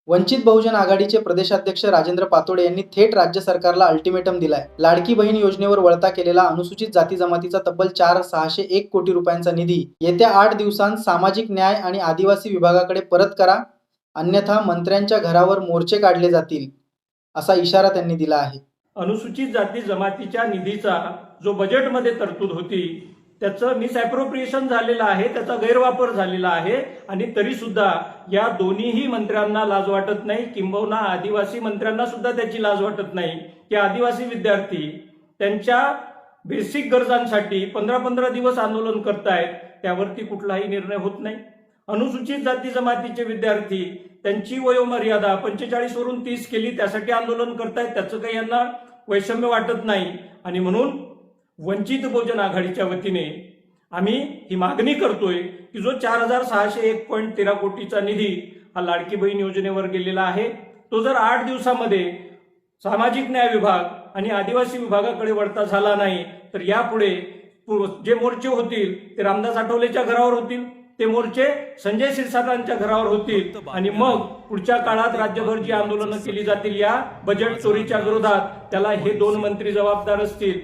वंचित बहुजन आघाडीचे प्रदेशाध्यक्ष राजेंद्र पातोडे यांनी थेट राज्य सरकारला अल्टिमेटम दिलाय। लाडकी बहीण योजनेवर वळता केलेला अनुसूचित जाती जमातीचा तब्बल 4,601 कोटी रुपयांचा निधी येत्या 8 दिवसांत सामाजिक न्याय आणि आदिवासी विभागाकडे परत करा, अन्यथा मंत्र्यांच्या घरावर मोर्चे काढले जातील, असा इशारा त्यांनी दिला आहे। अनुसूचित जाती जमातीच्या निधीचा जो बजेटमध्ये तरतूद होती त्याचं मिसअप्रोप्रिएशन झालेलं आहे, त्याचा गैरवापर झालेला आहे आणि तरी सुद्धा या दोन्हीही मंत्र्यांना लाज वाटत नाही, किंबहुना आदिवासी मंत्र्यांना सुद्धा त्याची लाज वाटत नाही की आदिवासी विद्यार्थी त्यांच्या बेसिक गरजांसाठी 15-15 दिवस आंदोलन करतायत, त्यावरती कुठलाही निर्णय होत नाही। अनुसूचित जाती जमातीचे विद्यार्थी त्यांची वयोमर्यादा 45 वरून 30 केली, त्यासाठी आंदोलन करतायत, त्याचं काही यांना वैषम्य वाटत नाही आणि म्हणून वंचित बहुजन आघाडीच्या वतीने आम्ही ही मागणी करतोय की जो 4,601.13 कोटीचा निधी हा लाडकी बहीण योजनेवर गेलेला आहे, तो जर 8 दिवसामध्ये सामाजिक न्याय विभाग आणि आदिवासी विभागाकडे वळता झाला नाही तर यापुढे जे मोर्चे होतील ते रामदास आठवलेच्या घरावर होतील, ते मोर्चे संजय क्षीरसागरांच्या घरावर होतील आणि मग पुढच्या काळात राज्यभर जी आंदोलनं केली जातील या बजेट चोरीच्या विरोधात, त्याला हे दोन मंत्री जबाबदार असतील।